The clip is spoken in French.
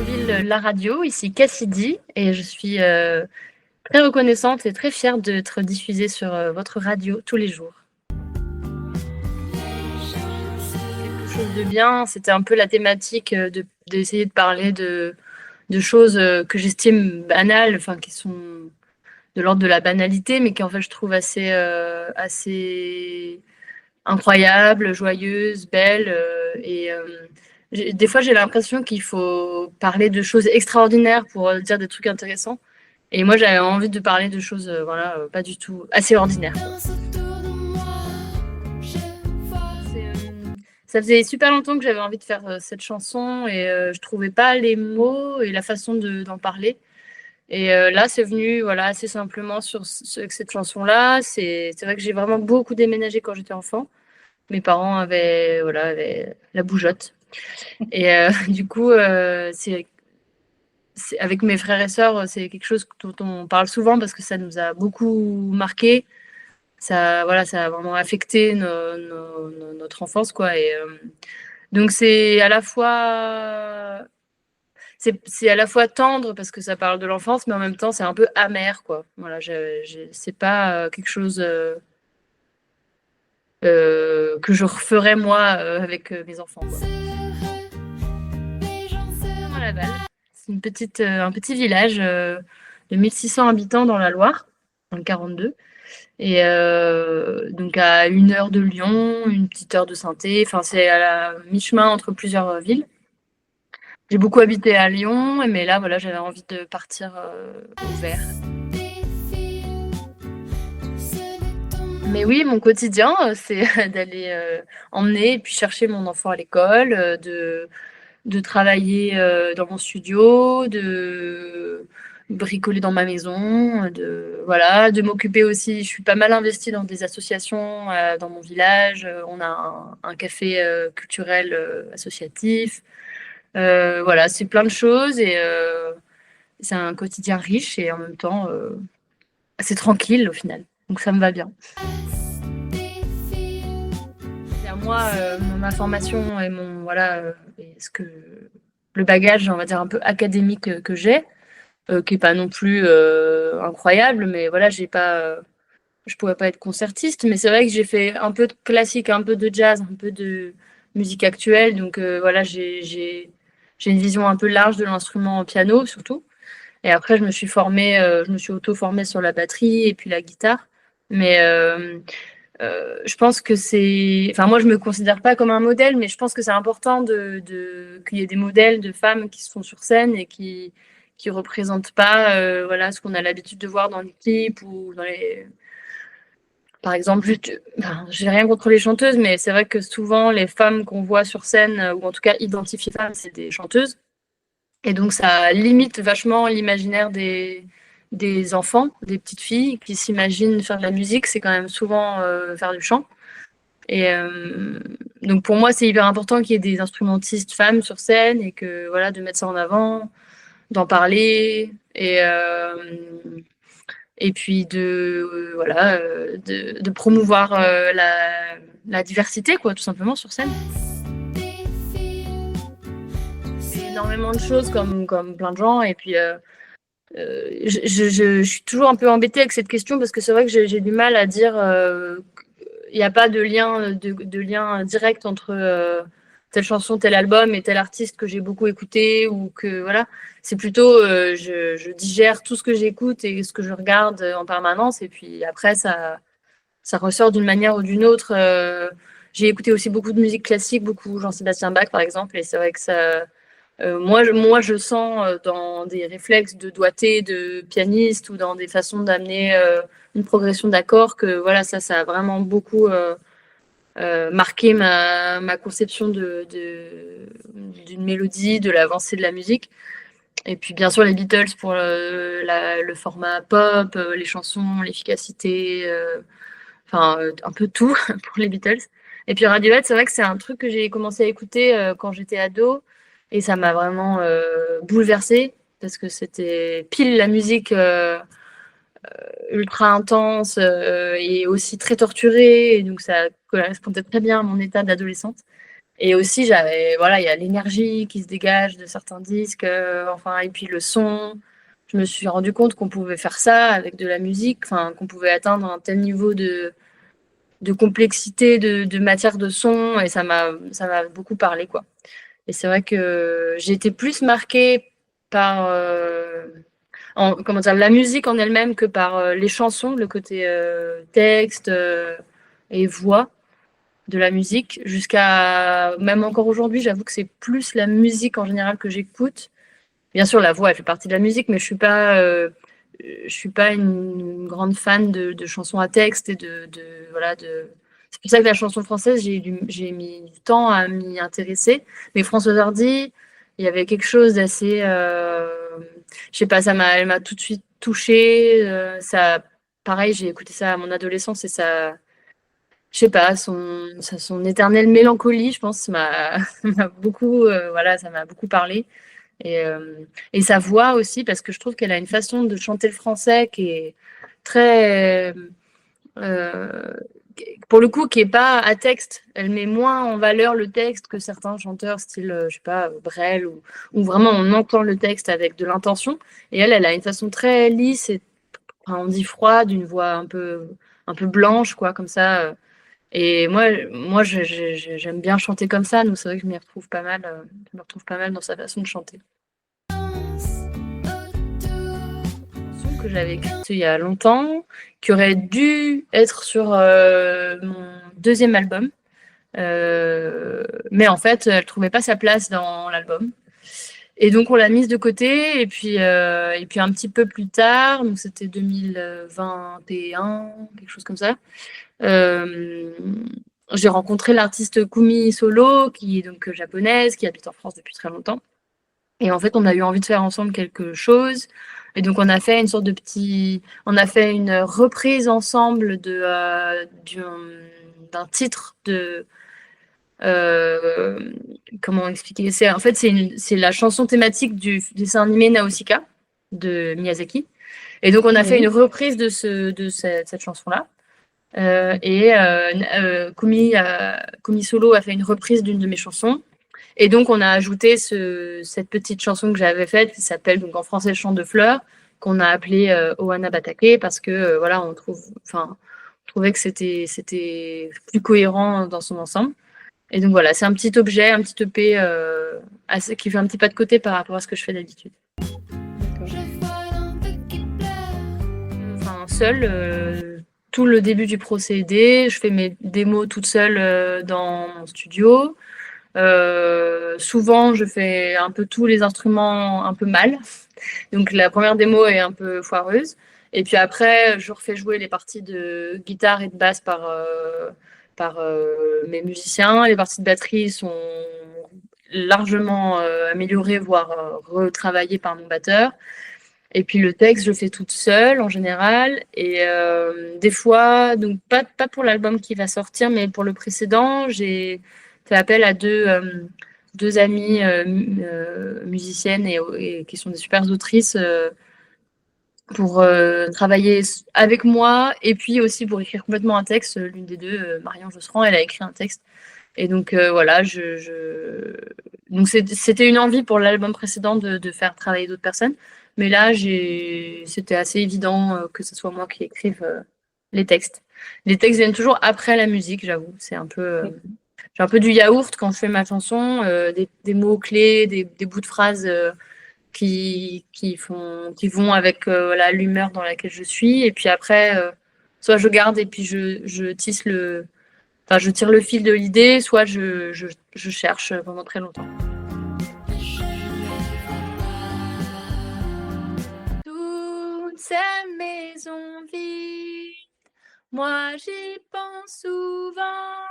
Astroville La Radio, ici Cassidy, et je suis très reconnaissante et très fière d'être diffusée sur votre radio tous les jours. Quelque chose de bien, c'était un peu la thématique d'essayer de parler de choses que j'estime banales, enfin qui sont de l'ordre de la banalité, mais qui en fait je trouve assez incroyables, joyeuses, belles, des fois j'ai l'impression qu'il faut parler de choses extraordinaires pour dire des trucs intéressants. Et moi j'avais envie de parler de choses pas du tout assez ordinaires. Ça faisait super longtemps que j'avais envie de faire cette chanson et je trouvais pas les mots et la façon d'en parler. Et là, c'est venu voilà, assez simplement avec cette chanson-là. C'est vrai que j'ai vraiment beaucoup déménagé quand j'étais enfant. Mes parents avaient la bougeotte. Et du coup, avec mes frères et sœurs, c'est quelque chose dont on parle souvent parce que ça nous a beaucoup marqué. Ça a vraiment affecté notre enfance, quoi. Et donc c'est à la fois tendre parce que ça parle de l'enfance, mais en même temps c'est un peu amer, quoi. Voilà, c'est pas quelque chose que je referais moi avec mes enfants, quoi. À Laval, c'est un petit village de 1600 habitants dans la Loire, dans le 42. Et donc à 1 heure de Lyon, une petite heure de Sainté. Enfin, c'est à la mi-chemin entre plusieurs villes. J'ai beaucoup habité à Lyon, mais là, voilà, j'avais envie de partir au vert. Mais oui, mon quotidien, c'est d'aller emmener et puis chercher mon enfant à l'école, de travailler dans mon studio, de bricoler dans ma maison, de m'occuper aussi. Je suis pas mal investie dans des associations dans mon village. On a un café culturel associatif. Voilà, c'est plein de choses et c'est un quotidien riche et en même temps assez tranquille au final. Donc ça me va bien. Moi, ma formation et et le bagage, on va dire un peu académique que j'ai, qui est pas non plus incroyable, mais voilà, je pourrais pas être concertiste, mais c'est vrai que j'ai fait un peu de classique, un peu de jazz, un peu de musique actuelle, donc voilà, j'ai une vision un peu large de l'instrument en piano surtout. Et après, je me suis auto-formée sur la batterie et puis la guitare, mais je pense que enfin moi je me considère pas comme un modèle, mais je pense que c'est important qu'il y ait des modèles de femmes qui sont sur scène et qui représentent pas voilà ce qu'on a l'habitude de voir dans les clips ou par exemple j'ai rien contre les chanteuses, mais c'est vrai que souvent les femmes qu'on voit sur scène ou en tout cas identifiées femmes, c'est des chanteuses. Et donc ça limite vachement l'imaginaire des enfants, des petites filles qui s'imaginent faire de la musique, c'est quand même souvent faire du chant. Et donc pour moi, c'est hyper important qu'il y ait des instrumentistes femmes sur scène et que voilà, de mettre ça en avant, d'en parler et puis de promouvoir la diversité, quoi, tout simplement sur scène. C'est énormément de choses comme plein de gens et puis je suis toujours un peu embêtée avec cette question parce que c'est vrai que j'ai du mal à dire il n'y a pas de lien direct entre telle chanson, tel album et tel artiste que j'ai beaucoup écouté ou que voilà. C'est plutôt je digère tout ce que j'écoute et ce que je regarde en permanence et puis après ça ressort d'une manière ou d'une autre. J'ai écouté aussi beaucoup de musique classique, beaucoup Jean-Sébastien Bach par exemple et c'est vrai que ça moi, je sens dans des réflexes de doigté de pianiste ou dans des façons d'amener une progression d'accords que voilà, ça a vraiment beaucoup marqué ma conception d'une mélodie, de l'avancée de la musique. Et puis bien sûr les Beatles pour le format pop, les chansons, l'efficacité, un peu tout pour les Beatles. Et puis Radiohead, c'est vrai que c'est un truc que j'ai commencé à écouter quand j'étais ado et ça m'a vraiment bouleversée parce que c'était pile la musique ultra intense et aussi très torturée et donc ça correspondait très bien à mon état d'adolescente. Et aussi, voilà, il y a l'énergie qui se dégage de certains disques, enfin, et puis le son. Je me suis rendu compte qu'on pouvait faire ça avec de la musique, enfin, qu'on pouvait atteindre un tel niveau de complexité, de matière de son, et ça m'a beaucoup parlé, quoi. Et c'est vrai que j'ai été plus marquée par comment dire, la musique en elle-même que par les chansons, le côté texte et voix de la musique, jusqu'à même encore aujourd'hui, j'avoue que c'est plus la musique en général que j'écoute. Bien sûr, la voix, elle fait partie de la musique, mais je suis pas une grande fan de chansons à texte et voilà, c'est pour ça que la chanson française, j'ai mis du temps à m'y intéresser. Mais Françoise Hardy, il y avait quelque chose d'assez, je sais pas, elle m'a tout de suite touchée. Ça, pareil, j'ai écouté ça à mon adolescence et ça, je sais pas, son éternelle mélancolie, je pense, m'a beaucoup, voilà, ça m'a beaucoup parlé. Et, et sa voix aussi, parce que je trouve qu'elle a une façon de chanter le français qui est très, euh, pour le coup, qui est pas à texte. Elle met moins en valeur le texte que certains chanteurs, style, je sais pas, Brel, où vraiment on entend le texte avec de l'intention. Et elle a une façon très lisse et, enfin, on dit froide, une voix un peu blanche, quoi, comme ça. Et moi j'aime bien chanter comme ça, donc c'est vrai que je m'y retrouve pas mal, je me retrouve pas mal dans sa façon de chanter. Que j'avais écrite il y a longtemps, qui aurait dû être sur mon deuxième album. Mais en fait, elle trouvait pas sa place dans l'album. Et donc, on l'a mise de côté. Et puis un petit peu plus tard, donc c'était 2021, quelque chose comme ça, j'ai rencontré l'artiste Kumi Solo, qui est donc japonaise, qui habite en France depuis très longtemps. Et en fait, on a eu envie de faire ensemble quelque chose. Et donc, on a fait une sorte de on a fait une reprise ensemble d'un titre de, comment expliquer? En fait, c'est la chanson thématique du dessin animé Nausicaa de Miyazaki. Et donc, on a fait une reprise de cette chanson-là. Kumi Solo a fait une reprise d'une de mes chansons. Et donc, on a ajouté cette petite chanson que j'avais faite, qui s'appelle donc en français Chant de fleurs, qu'on a appelé Ohana Batake, parce que voilà, on trouvait que c'était plus cohérent dans son ensemble. Et donc voilà, c'est un petit objet, un petit EP qui fait un petit pas de côté par rapport à ce que je fais d'habitude. Enfin, seule, tout le début du procédé, je fais mes démos toute seule dans mon studio. Souvent, je fais un peu tous les instruments un peu mal. Donc la première démo est un peu foireuse. Et puis après, je refais jouer les parties de guitare et de basse par mes musiciens. Les parties de batterie sont largement améliorées, voire retravaillées par mon batteur. Et puis le texte, je le fais toute seule en général. Et des fois, donc pas pour l'album qui va sortir, mais pour le précédent, j'ai fait appel à deux amies musiciennes et qui sont des super autrices pour travailler avec moi et puis aussi pour écrire complètement un texte. L'une des deux, Marion Josserand, elle a écrit un texte. Et donc voilà, donc c'était une envie pour l'album précédent de faire travailler d'autres personnes. Mais là, c'était assez évident que ce soit moi qui écrive les textes. Les textes viennent toujours après la musique, j'avoue. C'est un peu, j'ai un peu du yaourt quand je fais ma chanson, des mots-clés, des bouts de phrases qui vont avec voilà, l'humeur dans laquelle je suis. Et puis après, soit je garde et puis je tisse enfin, je tire le fil de l'idée, soit je cherche pendant très longtemps. Toutes ces maisons vides, moi j'y pense souvent.